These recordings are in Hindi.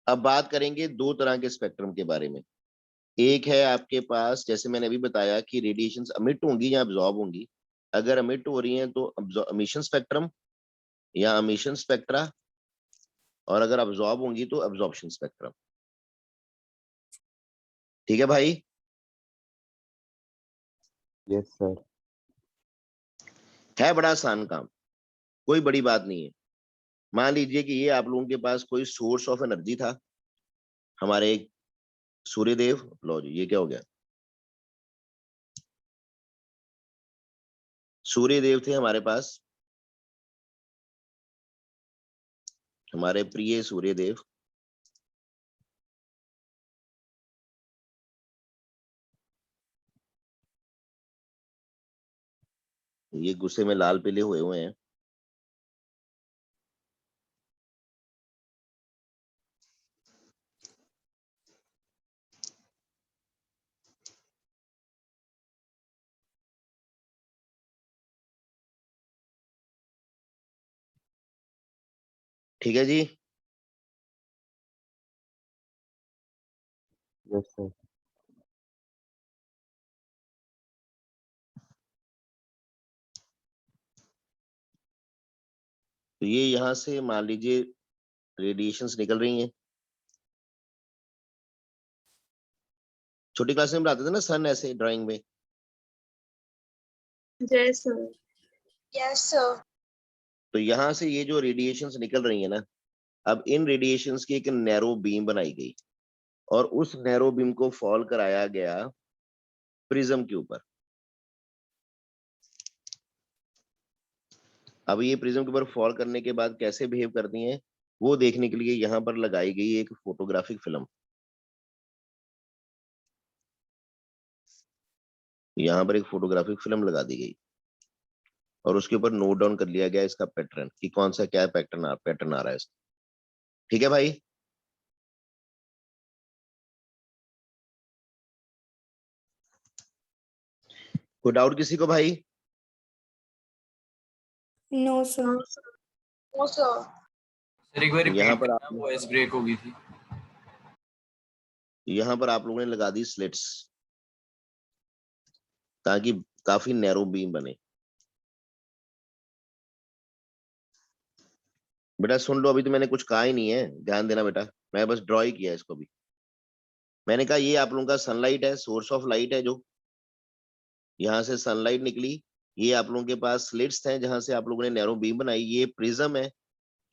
अब बात करेंगे दो तरह के स्पेक्ट्रम के बारे में। एक है आपके पास, जैसे मैंने अभी बताया कि रेडिएशंस अमिट होंगी या अब्जॉर्ब होंगी। अगर अमिट हो रही हैं तो एमिशन स्पेक्ट्रम या एमिशन स्पेक्ट्रा, और अगर अब्जॉर्ब होंगी तो अब्जॉर्प्शन स्पेक्ट्रम। ठीक है भाई? Yes sir. है बड़ा आसान काम, कोई बड़ी बात नहीं है। मान लीजिए कि ये आप लोगों के पास कोई सोर्स ऑफ एनर्जी था, हमारे सूर्य देव। लो जी, ये क्या हो गया? सूर्य देव थे हमारे पास, हमारे प्रिय सूर्य देव। ये गुस्से में लाल पीले हुए हुए हैं। ठीक है जी। Yes sir. तो ये यहां से मान लीजिए रेडिएशंस निकल रही हैं। छोटी क्लास में बनाते थे ना सन ऐसे ड्राइंग में। Yes sir. Yes sir. तो यहाँ से ये जो रेडिएशंस निकल रही है ना, अब इन रेडिएशंस की एक नैरो बीम बनाई गई और उस नैरो बीम को फॉल कराया गया प्रिज्म के ऊपर। अब ये प्रिज्म के ऊपर फॉल करने के बाद कैसे बिहेव करती हैं वो देखने के लिए यहाँ पर लगाई गई एक फोटोग्राफिक फिल्म। यहाँ पर एक फोटोग्राफिक फिल्म लगा दी गई और उसके ऊपर नोट डाउन कर लिया गया इसका पैटर्न, कि कौन सा क्या पैटर्न आ रहा है इसका। ठीक है भाई? कोई डाउट किसी को भाई? No sir. No sir. Sir एक बार यहाँ रिपीट पर करना, वॉइस ब्रेक हो गई थी। यहाँ पर आप लोगों ने लगा दी स्लिट्स ताकि काफी नैरो बीम बने। बेटा सुन लो, अभी तो मैंने कुछ कहा ही नहीं है, ध्यान देना बेटा। मैं बस ड्रॉ ही किया इसको भी। मैंने कहा ये आप लोगों का सनलाइट है, सोर्स ऑफ लाइट है, जो यहाँ से सनलाइट निकली। ये आप लोगों के पास स्लिट्स हैं जहां से आप लोगों ने नैरो बीम बनाई। ये प्रिज्म है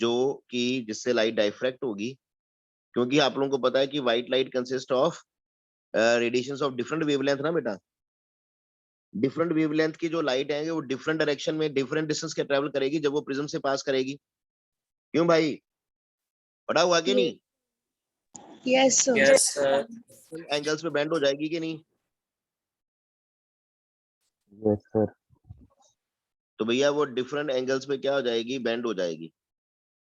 जो कि जिससे लाइट डाइफ्रैक्ट होगी, क्योंकि आप लोगों को पता है कि white light consist of radiations of different wavelength ना बेटा। डिफरेंट वेवलेंथ की जो लाइट है वो डिफरेंट डायरेक्शन में डिफरेंट डिस्टेंस के ट्रेवल करेगी जब वो प्रिज्म से पास करेगी। क्यों भाई, पढ़ा हुआ कि नहीं? Yes sir. Yes sir. Angles पे बेंड हो जाएगी कि नहीं? Yes sir. तो भैया वो डिफरेंट एंगल्स पे क्या हो जाएगी? बेंड हो जाएगी।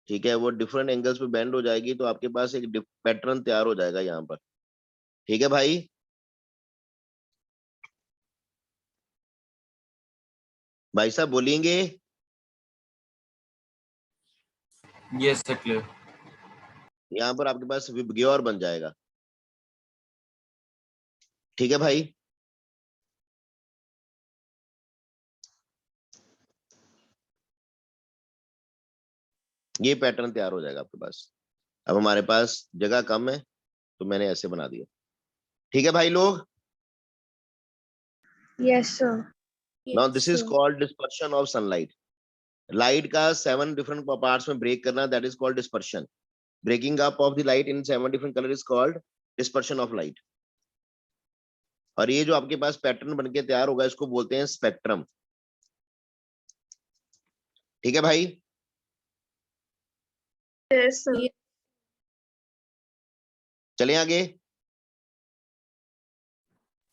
ठीक है, वो डिफरेंट एंगल्स पे बेंड हो जाएगी तो आपके पास एक पैटर्न तैयार हो जाएगा यहाँ पर। ठीक है भाई? भाई साहब बोलेंगे? Yes sir, clear. यहाँ पर आपके पास विबग्योर बन जाएगा। ठीक है भाई? ये पैटर्न तैयार हो जाएगा आपके पास। अब हमारे पास जगह कम है तो मैंने ऐसे बना दिया। ठीक है भाई लोग? Yes sir. Now this is called dispersion of sunlight. Light का 7 डिफरेंट पार्ट्स में ब्रेक करना, that is called dispersion. Breaking up of the light in 7 different colour is called dispersion of light. और ये जो आपके पास पैटर्न बनके तैयार होगा इसको बोलते हैं स्पेक्ट्रम। ठीक है भाई? Yes sir. चले आगे।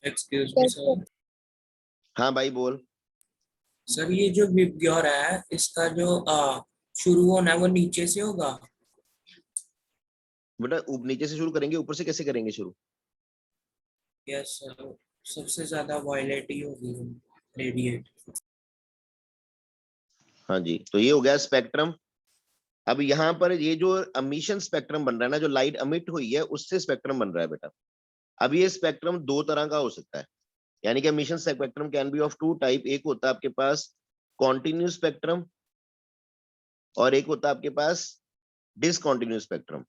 Excuse me sir. हाँ भाई बोल। सर ये जो विबग्योर है, इसका जो शुरू होना है वो नीचे से होगा? बेटा नीचे से शुरू करेंगे, ऊपर से कैसे करेंगे शुरू? यस सर, सबसे ज्यादा वायलेट ही होगी रेडिएट। हाँ जी, तो ये हो गया स्पेक्ट्रम। अब यहाँ पर ये जो एमिशन स्पेक्ट्रम बन रहा है ना, जो लाइट अमिट हुई है उससे स्पेक्ट्रम बन रहा है बेटा। अब ये स्पेक्ट्रम दो तरह का हो सकता है, यानी कि emission spectrum can be of two type. एक होता है आपके पास कॉन्टिन्यूस स्पेक्ट्रम और एक होता है आपके पास डिसकॉन्टिन्यूस स्पेक्ट्रम।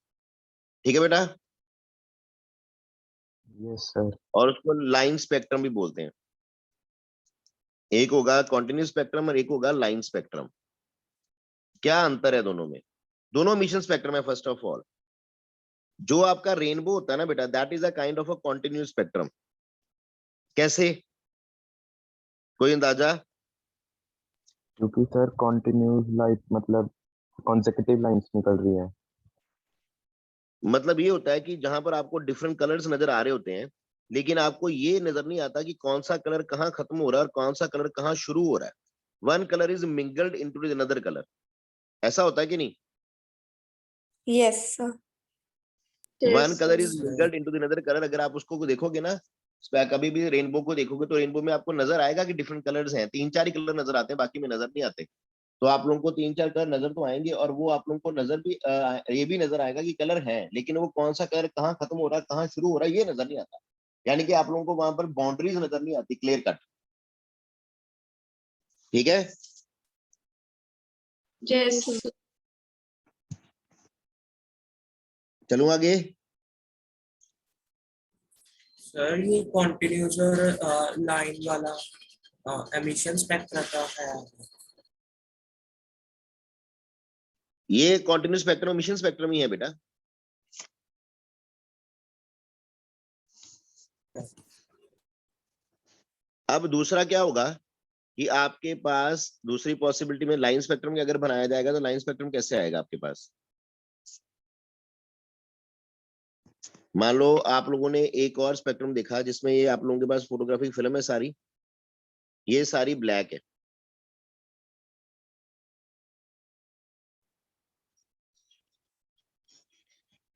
ठीक है बेटा, यस सर। और उसको लाइन स्पेक्ट्रम भी बोलते हैं। एक होगा कॉन्टिन्यूस स्पेक्ट्रम और एक होगा लाइन स्पेक्ट्रम। क्या अंतर है दोनों में? दोनों एमिशन स्पेक्ट्रम है। फर्स्ट ऑफ ऑल, जो आपका रेनबो होता है ना बेटा, that is a kind of a continuous spectrum. कैसे, कोई अंदाजा? क्योंकि सर कॉन्टिन्यूस लाइट मतलब कॉन्सेक्यूटिव लाइंस निकल रही है। मतलब ये होता है कि जहां पर आपको डिफरेंट कलर्स नजर आ रहे होते हैं, लेकिन आपको ये नजर नहीं आता कि कौन सा कलर कहाँ खत्म हो रहा है और कौन सा कलर कहाँ शुरू हो रहा है। One colour is mingled into another colour. ऐसा होता है कि नहीं? Yes, sir. One colour is sir. Mingled into another colour. अगर आप उसको देखोगे ना, कभी भी रेनबो को देखोगे तो रेनबो में आपको नजर आएगा कि डिफरेंट कलर्स हैं, तीन चार ही कलर नजर आते हैं, बाकी में नजर नहीं आते। तो आप लोगों को तीन चार कलर नजर तो आएंगे, और वो आप लोगों को नजर भी ये भी नजर आएगा कि कलर है, लेकिन वो कौन सा कलर कहाँ खत्म हो रहा है कहाँ शुरू हो रहा है ये नजर नहीं आता। यानी कि आप लोगों को वहां पर बाउंड्रीज नजर नहीं आती क्लियर कट। ठीक है, Yes, sir. चलूं आगे। सर ये कॉन्टिन्यूस और लाइन वाला एमिशन स्पेक्ट्रा का है। ये कॉन्टिन्यूस स्पेक्ट्रम मिशन स्पेक्ट्रम ही है बेटा। अब दूसरा क्या होगा कि आपके पास दूसरी पॉसिबिलिटी में लाइन स्पेक्ट्रम अगर बनाया जाएगा तो लाइन स्पेक्ट्रम कैसे आएगा आपके पास? मान लो आप लोगों ने एक और स्पेक्ट्रम देखा जिसमें ये आप लोगों के पास फोटोग्राफिक फिल्म है सारी, ये सारी ब्लैक है।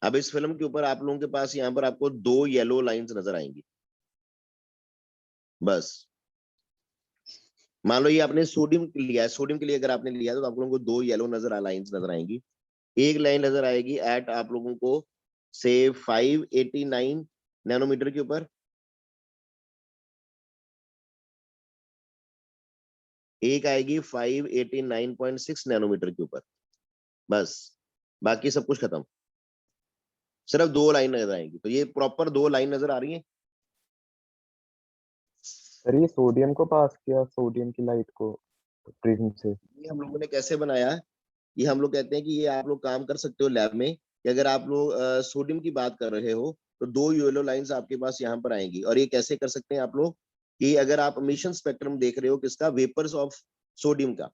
अब इस फिल्म के ऊपर आप लोगों के पास यहाँ पर आपको दो येलो लाइंस नजर आएंगी बस। मान लो ये आपने सोडियम लिया है, सोडियम के लिए अगर आपने लिया तो आप लोगों को दो येलो लाइंस नजर आएंगी। एक लाइन नजर आएगी एट आप लोगों को से 589 नैनोमीटर के ऊपर, एक आएगी 589.6 नैनोमीटर के ऊपर, बस। बाकी सब कुछ खत्म, सिर्फ दो लाइन नजर आएंगी। तो ये प्रॉपर दो लाइन नजर आ रही है। सर ये सोडियम को पास किया, सोडियम की लाइट को प्रिज्म से। ये हम लोगों ने कैसे बनाया? ये हम लोग कहते हैं कि ये आप लोग काम कर सकते हो लैब में, कि अगर आप लोग सोडियम की बात कर रहे हो तो दो येलो लाइंस आपके पास यहाँ पर आएंगी। और ये कैसे कर सकते हैं आप लोग, कि अगर आप एमिशन स्पेक्ट्रम देख रहे हो किसका, वेपर्स ऑफ सोडियम का।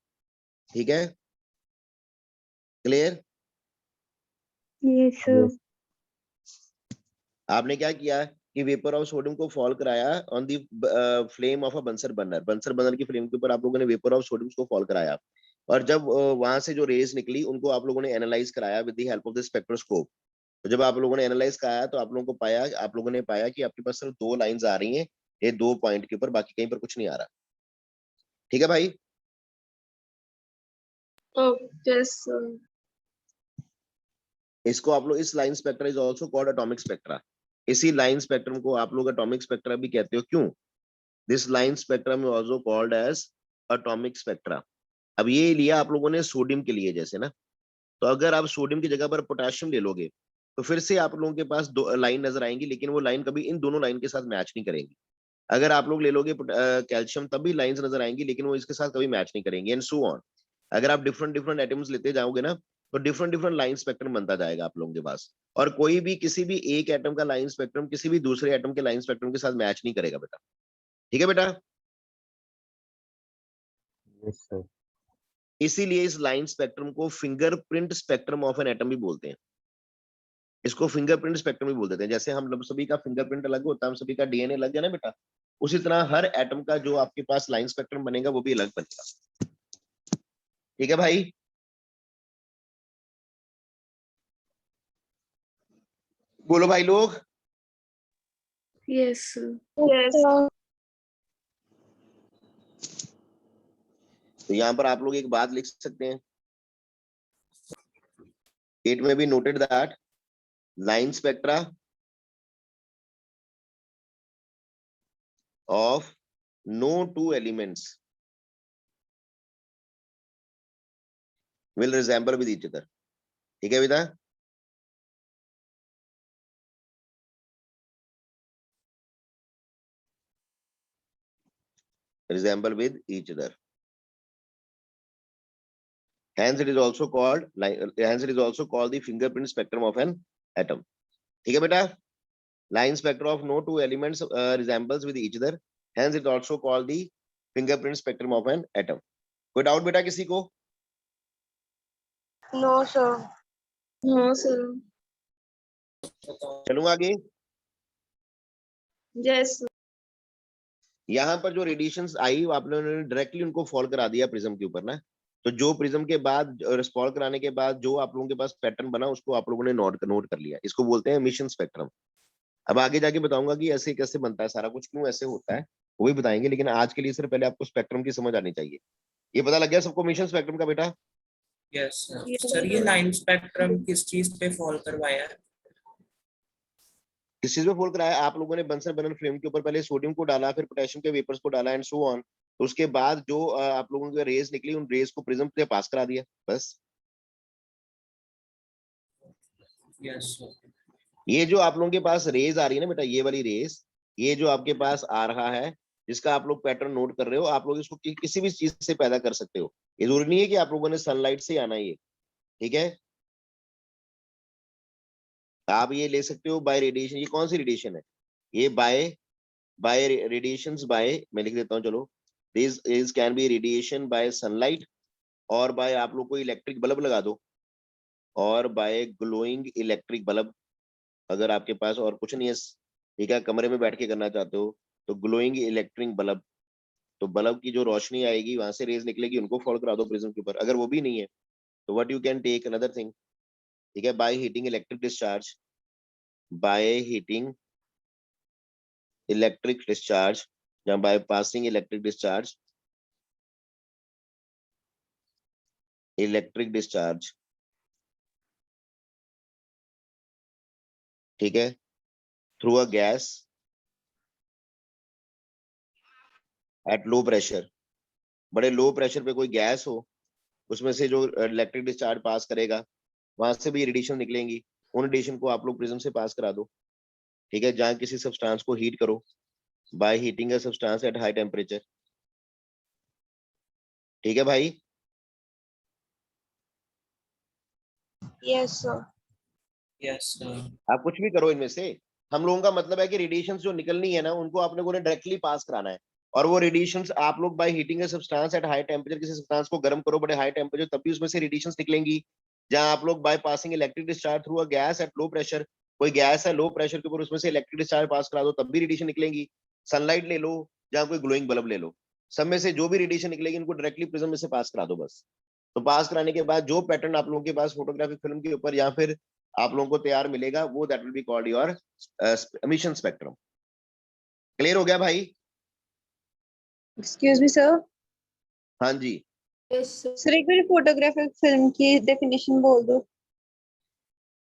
ठीक है, क्लियर? Yes, sir. यस आपने क्या किया कि वेपर ऑफ सोडियम को फॉल कराया on the flame of a Bunsen burner. Bunsen burner की फ्लेम के ऊपर आप लोगों ने वेपर ऑफ सोडियम को फॉल कराया, और जब वहां से जो रेज निकली उनको आप लोगों ने एनालाइज कराया with the help of the spectroscope. तो जब आप लोगों ने एनालाइज कराया तो आप लोगों ने पाया कि आपके पास सिर्फ दो लाइंस आ रही हैं, ये दो पॉइंट के ऊपर, बाकी कहीं पर कुछ नहीं आ रहा। ठीक है भाई? Oh, yes, sir. इसको आप लोग, इस line spectra is also called atomic spectra. इसी लाइन स्पेक्ट्रम को आप लोग एटॉमिक स्पेक्ट्रा भी कहते हो। क्यों? This line spectrum is also called as atomic spectra. अब ये लिया आप लोगों ने सोडियम के लिए जैसे ना, तो अगर आप सोडियम की जगह पर पोटेशियम ले लोगे तो फिर से आप लोगों के पास दो लाइन नजर आएंगी, लेकिन वो लाइन कभी इन दोनों लाइन के साथ मैच नहीं करेंगी। अगर आप लोग ले लोगे कैल्शियम, तब भी लाइंस नजर आएंगी, लेकिन वो इसके साथ कभी मैच नहीं करेंगी, एंड सो ऑन। अगर आप डिफरेंट डिफरेंट एटम्स लेते जाओगे ना, तो डिफरेंट डिफरेंट लाइन स्पेक्ट्रम बनता जाएगा आप लोगों के पास। और कोई भी किसी भी एक एटम का लाइन स्पेक्ट्रम किसी भी दूसरे एटम के लाइन स्पेक्ट्रम के साथ मैच नहीं करेगा बेटा। ठीक है बेटा? Yes sir. इसीलिए इस लाइन स्पेक्ट्रम को fingerprint spectrum of an atom भी बोलते हैं। इसको फिंगरप्रिंट स्पेक्ट्रम भी बोल देते हैं। जैसे हम लोग सभी का फिंगरप्रिंट अलग होता है, हम सभी का डीएनए अलग है ना बेटा, उसी तरह हर एटम का जो आपके पास लाइन स्पेक्ट्रम बनेगा वो भी अलग बनेगा। ठीक है भाई? बोलो भाई लोग। Yes, sir. Yes, sir. तो यहाँ पर आप लोग एक बात लिख सकते हैं It may be noted that line spectra of no two elements will resemble with each other. ठीक है बेटा? Resemble with each other. Hence it is also called the fingerprint spectrum of an atom. ठीक है बेटा? Line spectra of no two elements resembles with each other. Hence it is also called the fingerprint spectrum of an atom. कोई डाउट बेटा किसी को? No, sir. No, sir. चलूंगा आगे. Yes, sir. यहाँ पर जो रेडिएशंस आई आप लोगों ने डायरेक्टली उनको फॉल करा दिया प्रिज्म के ऊपर ना. तो जो प्रिज्म के बाद फॉल कराने के बाद जो आप लोगों के पास पैटर्न बना उसको आप लोगों ने नोट कर लिया. इसको बोलते हैं एमिशन स्पेक्ट्रम. अब आगे जाके बताऊंगा कि ऐसे कैसे बनता है सारा कुछ, क्यों ऐसे होता है वो भी बताएंगे. लेकिन आज के लिए सिर्फ पहले आपको स्पेक्ट्रम की समझ आनी चाहिए. ये पता लग गया सबको एमिशन स्पेक्ट्रम का बेटा? Yes sir. सर ये लाइन स्पेक्ट्रम किस चीज पे फॉल करवाया है? किस चीज में फॉल कराया? आप लोगों ने बंसन बर्नर फ्लेम के ऊपर पहले सोडियम को डाला, फिर पोटेशियम के वेपर्स को डाला एंड सो ऑन. तो उसके बाद जो आप लोगों की रेज निकली उन रेज को प्रिज्म से पास करा दिया बस. Yes sir. ये जो आप लोगों के पास रेज आ रही है ना बेटा, ये वाली रेज, ये जो आपके पास आ रहा है जिसका आप लोग पैटर्न नोट कर रहे हो, आप लोग इसको किसी भी चीज से पैदा कर सकते हो. ये जरूरी नहीं है कि आप लोगों ने सनलाइट से आना है ये. ठीक है? आप ये ले सकते हो बाय रेडिएशन. ये कौन सी रेडिएशन है? ये बाय रेडिएशंस बाय, मैं लिख देता हूँ चलो. This is can be radiation bye sunlight और बाय आप लोग को इलेक्ट्रिक बल्ब लगा दो और बाय ग्लोइंग इलेक्ट्रिक बल्ब. अगर आपके पास और कुछ नहीं है, ठीक है, कमरे में बैठ के करना चाहते हो तो ग्लोइंग इलेक्ट्रिक बल्ब. तो बल्ब की जो रोशनी आएगी वहां से रेज निकलेगी, उनको फॉलो करा दो प्रिज्म के ऊपर. अगर वो भी नहीं है तो what you can take another thing. ठीक है? By heating electric discharge, by heating electric discharge या by passing electric discharge, electric discharge. ठीक है? Through a gas at low pressure. बड़े लो प्रेशर पे कोई गैस हो, उसमें से जो इलेक्ट्रिक डिस्चार्ज पास करेगा वहां से भी रेडिएशन निकलेंगी. उन रेडिएशन को आप लोग प्रिज्म से पास करा दो. ठीक है? जहां किसी सब्सटेंस को हीट करो by heating a substance at high temperature. ठीक है भाई? Yes, sir. Yes sir. आप कुछ भी करो इनमें से, हम लोगों का मतलब है कि रेडिएशंस जो निकलनी है ना उनको आपने को डायरेक्टली पास कराना है. और वो रेडिएशंस आप लोग by heating a substance at high temperature, किसी सब्सटेंस को गर्म करो बड़े हाई टेम्परेचर, तब भी उसमें से रेडिएशंस निकलेंगी. जहां आप लोग bye passing electric discharge through a gas at low pressure, कोई गैस है लो प्रेशर के ऊपर, उसमें से इलेक्ट्रिक डिस्चार्ज पास करा दो तब भी रेडिएशन निकलेंगी. सनलाइट ले लो, जहां कोई ग्लोइंग बल्ब ले लो, सब में से जो भी रेडिएशन निकलेगी उनको डायरेक्टली प्रिज्म में से पास करा दो बस. तो पास कराने के बाद जो पैटर्न आप लोगों के पास फोटोग्राफिक फिल्म के ऊपर या फिर आप लोगों को तैयार मिलेगा वो that will be called your emission spectrum. Clear हो गया भाई? Excuse me, sir. हाँ जी. Yes, sir. Sir, एक बार फोटोग्राफिक फिल्म की डेफिनेशन बोल दो.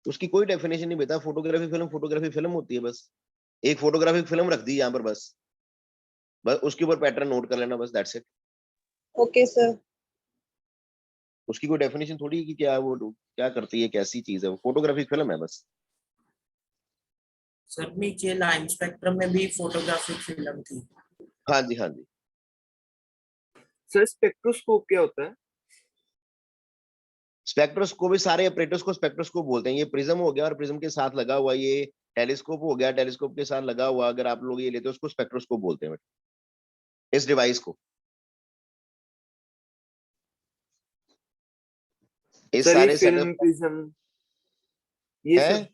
उसकी कोई डेफिनेशन नहीं बेटा. फोटोग्राफी फिल्म होती है बस. एक फोटोग्राफिक फिल्म रख दी यहाँ पर बस उसके ऊपर पैटर्न नोट कर लेना बस, दैट्स इट. Okay, sir. उसकी कोई डेफिनेशन थोड़ी है कि क्या वो क्या करती है, कैसी चीज है. वो फोटोग्राफिक फिल्म है बस. सर नीचे लाइन स्पेक्ट्रम में भी फोटोग्राफिक फिल्म थी. हाँ जी, हाँ जी. सर स्पेक्ट्रोस्कोप क्या होता है? स्पेक्ट्रोस्कोप, सारे ऑपरेटर्स को स्पेक्ट्रोस्कोप बोलते हैं. ये प्रिज्म हो गया और प्रिज्म के साथ लगा हुआ ये टेलीस्कोप हो गया, टेलीस्कोप के साथ लगा हुआ अगर आप लोग ये लेते हो उसको स्पेक्ट्रोस्कोप बोलते हैं इस डिवाइस को. इस सर ये सारे फिल्म सेटअप प्रिज्म ये है. सब.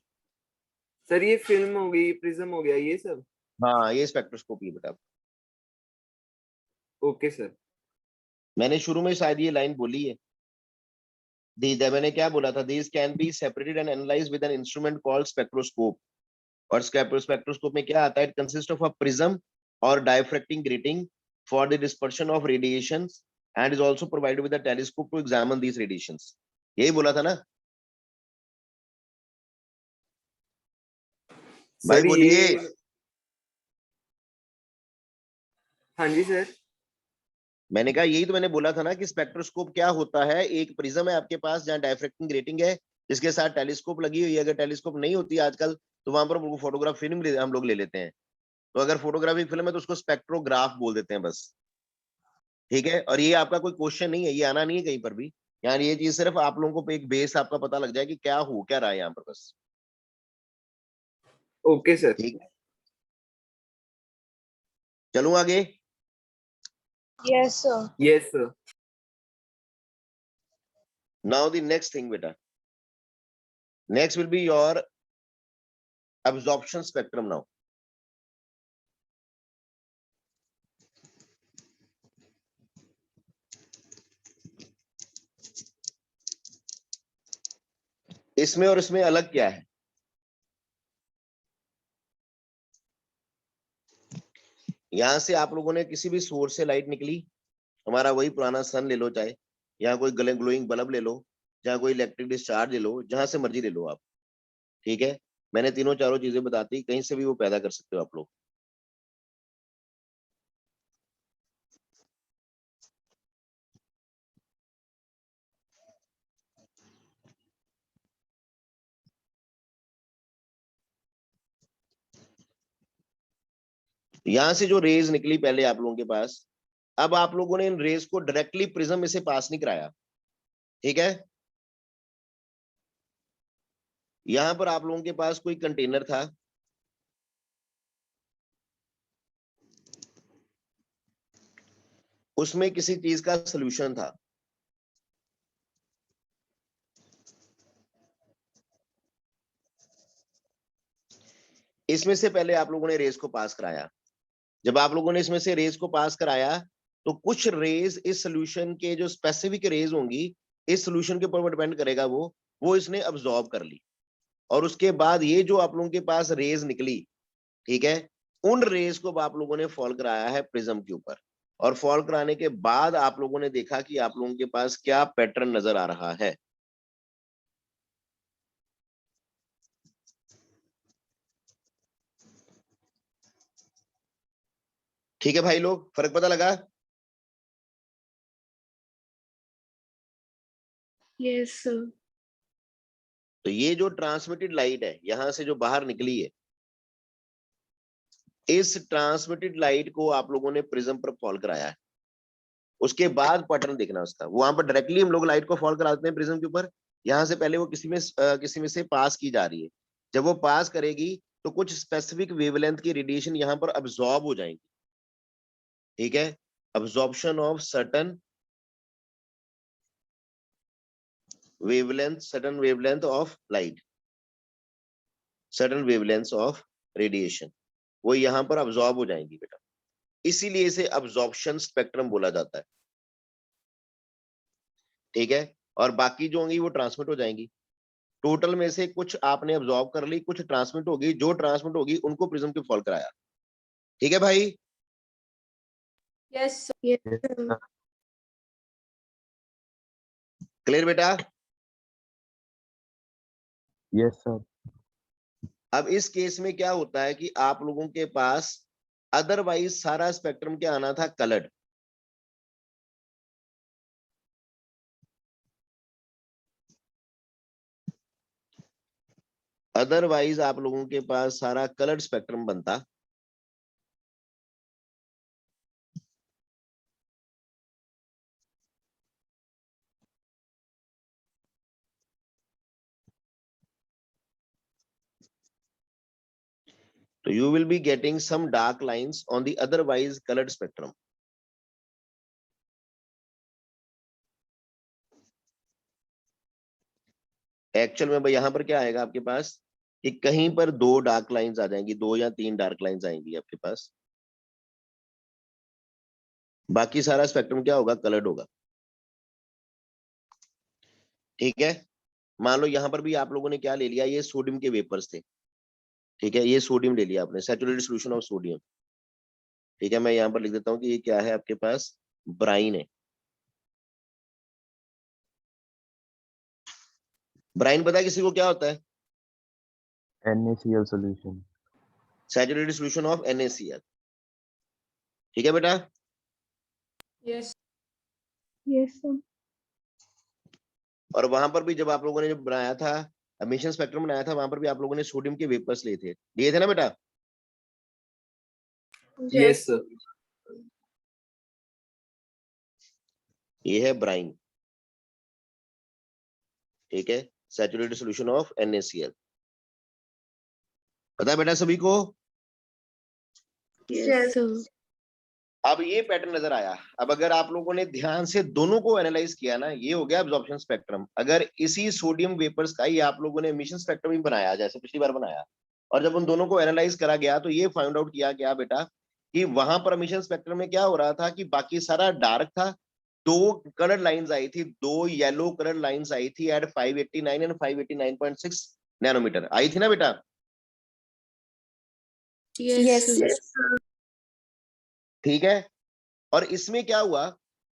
सर ये फिल्म हो गई, प्रिज्म हो गया, ये सब. हाँ ये स्पेक्ट्रोस्कोप ही बेटा. Okay sir. मैंने शुरू में शायद ये लाइन बोली है. मैंने क्या बोला था? These can be separated and analysed with an instrument called spectroscope. और स्पेक्ट्रोस्कोप में क्या आता है? It consist of a prism or diffracting grating for the dispersion of radiations and is also provided with a telescope to examine these radiations. यही बोला था ना? भाई सर बोलिए। ये हाँ जी सर। मैंने कहा यही तो मैंने बोला था ना कि स्पेक्ट्रोस्कोप क्या होता है। एक प्रिज्म है आपके पास जहाँ डायफ्रैक्टिंग ग्रेटिंग है, जिसके साथ टेलीस्कोप लगी हुई है। अगर टेलीस्कोप नहीं होती आजकल तो वहां पर फोटोग्राफ फिल्म हम लोग ले लेते हैं। तो अगर फोटोग्राफी फिल्म है तो उसको स्पेक्ट्रोग्राफ बोल देते हैं बस। ठीक है, और ये आपका कोई क्वेश्चन नहीं है, ये आना नहीं है कहीं पर भी। यानी ये चीज सिर्फ आप लोगों को एक बेस आपका पता लग जाए कि क्या हो क्या रहा है यहाँ पर बस। Okay sir. ठीक है, चलूं आगे। Yes, sir. Yes sir. Now the next thing बेटा, next will be your absorption spectrum now. इसमें और इसमें अलग क्या है? यहां से आप लोगों ने किसी भी सोर्स से लाइट निकली, हमारा वही पुराना सन ले लो, चाहे यहाँ कोई ग्लोइंग बल्ब ले लो, जहाँ कोई इलेक्ट्रिक डिस्चार्ज ले लो, जहां से मर्जी ले लो आप। ठीक है, मैंने तीनों चारों चीजें बताती, कहीं से भी वो पैदा कर सकते हो आप लोग। यहां से जो रेज निकली पहले आप लोगों के पास, अब आप लोगों ने इन रेज को डायरेक्टली प्रिज्म में से पास नहीं कराया। ठीक है, यहां पर आप लोगों के पास कोई कंटेनर था, उसमें किसी चीज का सोल्यूशन था। इसमें से पहले आप लोगों ने रेस को पास कराया। जब आप लोगों ने इसमें से रेस को पास कराया तो कुछ रेज इस सोल्यूशन के जो स्पेसिफिक रेज होंगी, इस सोल्यूशन के ऊपर डिपेंड करेगा वो इसने अब्सॉर्ब कर ली। और उसके बाद ये जो आप लोगों के पास रेज निकली, ठीक है, उन रेज को आप लोगों ने फॉल कराया है प्रिज्म के ऊपर। और फॉल कराने के बाद आप लोगों ने देखा कि आप लोगों के पास क्या पैटर्न नजर आ रहा है। ठीक है भाई लोग, फर्क पता लगा? Yes, sir. तो ये जो ट्रांसमिटेड लाइट है यहां से जो बाहर निकली है, इस ट्रांसमिटेड लाइट को आप लोगों ने प्रिज्म पर फॉल कराया है। उसके बाद पैटर्न देखना उसका, वहां पर डायरेक्टली हम लोग लाइट को फॉल करा देते हैं प्रिज्म के ऊपर। यहां से पहले वो किसी में से पास की जा रही है। जब वो पास करेगी तो कुछ स्पेसिफिक वेवलेंथ की रेडिएशन यहां पर अब्सॉर्ब हो जाएंगी। ठीक है, absorption of certain wavelength of light, certain wavelength of radiation, वो यहां पर अब्सॉर्ब हो जाएंगी बेटा। इसीलिए इसे अब्सॉर्प्शन स्पेक्ट्रम बोला जाता है। ठीक है, और बाकी जो होंगी वो ट्रांसमिट हो जाएंगी। टोटल में से कुछ आपने अब्सॉर्ब कर ली, कुछ ट्रांसमिट होगी, जो ट्रांसमिट होगी उनको प्रिज्म के फॉल कराया। ठीक है भाई, Yes, sir. Yes, Yes, sir. sir. Clear बेटा? Yes, sir. अब इस केस में क्या होता है कि आप लोगों के पास अदरवाइज सारा स्पेक्ट्रम क्या आना था, कलर्ड। अदरवाइज आप लोगों के पास सारा कलर्ड स्पेक्ट्रम बनता। तो you will be getting some dark lines on the otherwise colored spectrum. Actual में भाई यहां पर क्या आएगा आपके पास कि कहीं पर दो डार्क लाइंस आ जाएंगी, दो या तीन डार्क लाइंस आएंगी आपके पास। बाकी सारा स्पेक्ट्रम क्या होगा, कलर्ड होगा। ठीक है, मान लो यहां पर भी आप लोगों ने क्या ले लिया, ये सोडियम के वेपर्स थे। ठीक है, ये सोडियम ले लिया आपने, सैचुरेटेड सॉल्यूशन ऑफ सोडियम। ठीक है, मैं यहां पर लिख देता हूं कि ये क्या है आपके पास, ब्राइन है। ब्राइन पता है किसी को क्या होता है? NaCl solution. Saturated solution of NaCl। ठीक है बेटा, Yes. Yes, sir. और वहां पर भी जब आप लोगों ने जब बनाया था एमिशन स्पेक्ट्रम बनाया था, वहां पर भी आप लोगों ने सोडियम के वेपर्स लिए थे ना बेटा। Yes, sir. ये है ब्राइन, ठीक है, सैचुरेटेड सॉल्यूशन ऑफ NaCl। पता है बेटा सभी को? Yes, sir. अब ये पैटर्न नजर आया। अब अगर आप लोगों ने ध्यान से दोनों को एनालाइज किया ना, ये हो गया एब्जॉर्प्शन स्पेक्ट्रम। अगर इसी सोडियम वेपर्स का ही आप लोगों ने एमिशन स्पेक्ट्रम ही बनाया जैसे पिछली बार बनाया, और जब उन दोनों को एनालाइज करा गया तो ये फाइंड आउट किया गया बेटा कि वहां पर एमिशन स्पेक्ट्रम में क्या हो रहा था कि बाकी सारा डार्क था। दो कलर लाइंस आई थी, दो येलो कलर लाइंस आई थी एट 589 एंड 589.6 नैनोमीटर आई थी ना बेटा। Yes. sir. ठीक है, और इसमें क्या हुआ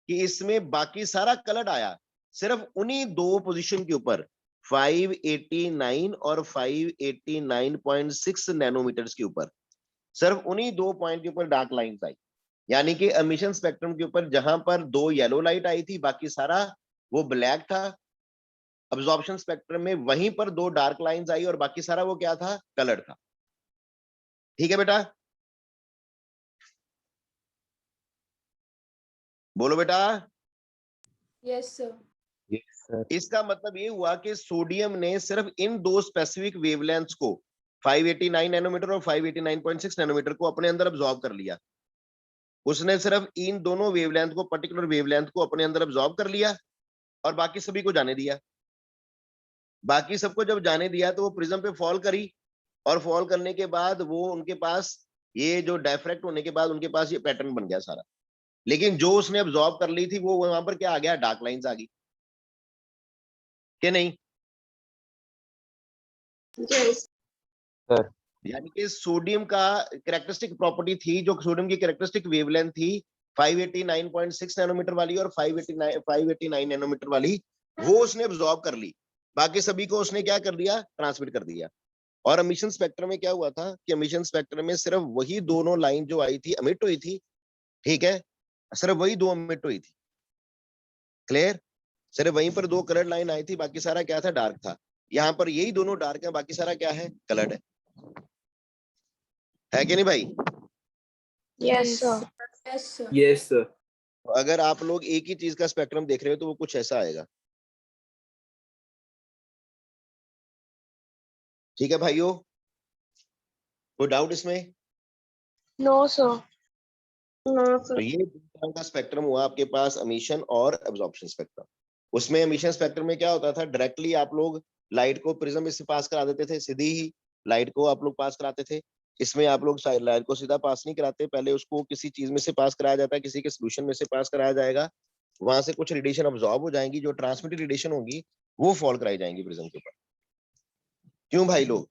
कि इसमें बाकी सारा कलर आया सिर्फ उन्हीं दो पोजीशन के ऊपर 589 और 589.6 नैनोमीटर्स के ऊपर, सिर्फ उन्हीं दो पॉइंट के ऊपर डार्क लाइंस आई। यानी कि एमिशन स्पेक्ट्रम के ऊपर जहां पर दो येलो लाइट आई थी, बाकी सारा वो ब्लैक था। अब्जॉर्प्शन स्पेक्ट्रम में वहीं पर दो डार्क लाइंस आई और बाकी सारा वो क्या था, कलर था। ठीक है बेटा, बोलो बेटा। Yes, sir. Yes, sir. इसका मतलब ये हुआ कि सोडियम ने सिर्फ इन दो स्पेसिफिक वेवलेंथ्स को 589 नैनोमीटर और 589.6 नैनोमीटर को अपने अंदर अब्सॉर्ब कर लिया। उसने सिर्फ इन दोनों वेवलेंथ को, पर्टिकुलर वेवलेंथ को अपने अंदर अब्सॉर्ब कर लिया और बाकी सभी को जाने दिया। बाकी सबको जब जाने दिया तो वो प्रिज्म पे फॉल करी, और फॉल करने के बाद वो उनके पास ये जो डायफ्रैक्ट होने के बाद उनके पास ये पैटर्न बन गया सारा। लेकिन जो उसने अब्सॉर्ब कर ली थी वो वहां पर क्या आ गया, डार्क लाइंस आ गई कि नहीं? Yes. Sir. यानी कि सोडियम का कैरेक्टरिस्टिक प्रॉपर्टी थी, जो सोडियम की कैरेक्टरिस्टिक वेवलेंथ थी 589.6 नैनोमीटर वाली और 589 नैनोमीटर वाली, वो उसने अब्सॉर्ब कर ली। बाकी सभी को उसने क्या कर दिया, ट्रांसमिट कर दिया। और एमिशन स्पेक्ट्रम में क्या हुआ था कि एमिशन स्पेक्ट्रम में सिर्फ वही दोनों लाइन जो आई थी, एमिट हुई थी, ठीक है, सिर्फ वही दो एमिट हुई थी। क्लियर? सिर्फ वहीं पर दो कलर लाइन आई थी, बाकी सारा क्या था, डार्क था। यहाँ पर यही दोनों डार्क है, बाकी सारा क्या है, कलर्ड है कि नहीं भाई? Yes, sir. Yes, sir. Yes, sir. तो अगर आप लोग एक ही चीज का स्पेक्ट्रम देख रहे हो तो वो कुछ ऐसा आएगा। ठीक है भाइयों, कोई डाउट इसमें? No, sir. No, तो sir. ये दो तरह का स्पेक्ट्रम हुआ आपके पास, एमिशन और एब्जॉर्प्शन स्पेक्ट्रम। उसमें एमिशन स्पेक्ट्रम में क्या होता था, डायरेक्टली आप लोग लाइट को प्रिज्म में से पास करा देते थे, सीधी ही लाइट को आप लोग पास कराते थे। इसमें आप लोग लाइट को सीधा पास नहीं कराते, पहले उसको किसी चीज में से पास कराया जाता है, किसी के सोल्यूशन में से पास कराया जाएगा। वहां से कुछ रेडिएशन अब्सॉर्ब हो जाएंगी, जो ट्रांसमिटेड रेडिएशन होगी वो फॉल कराई जाएंगी प्रिज्म के ऊपर। क्यों भाई लोग?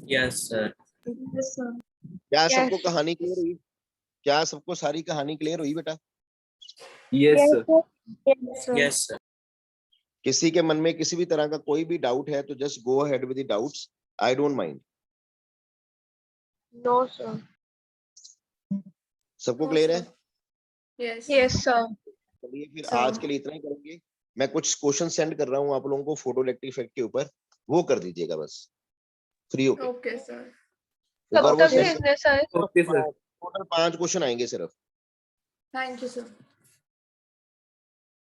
Yes, sir. Yes, sir. क्या Yes. सबको कहानी क्लियर हुई? क्या सबको सारी कहानी क्लियर हुई बेटा? Yes, sir. Yes, sir. Yes, sir. किसी के मन में किसी भी तरह का कोई भी डाउट है तो just go ahead with the doubts, I don't mind. No, sir. सबको No, क्लियर है? sir. Yes. Yes, sir. चलिए फिर sir. आज के लिए इतना ही करेंगे। मैं कुछ क्वेश्चन सेंड कर रहा हूँ आप लोगों को फोटो इलेक्ट्रिक इफेक्ट के ऊपर, वो कर दीजिएगा बस फ्री होके। Okay, sir. एक बार कब वो तक भेजना है, sir? Okay, sir. Total 5 question आएंगे सिर्फ। Thank you, sir.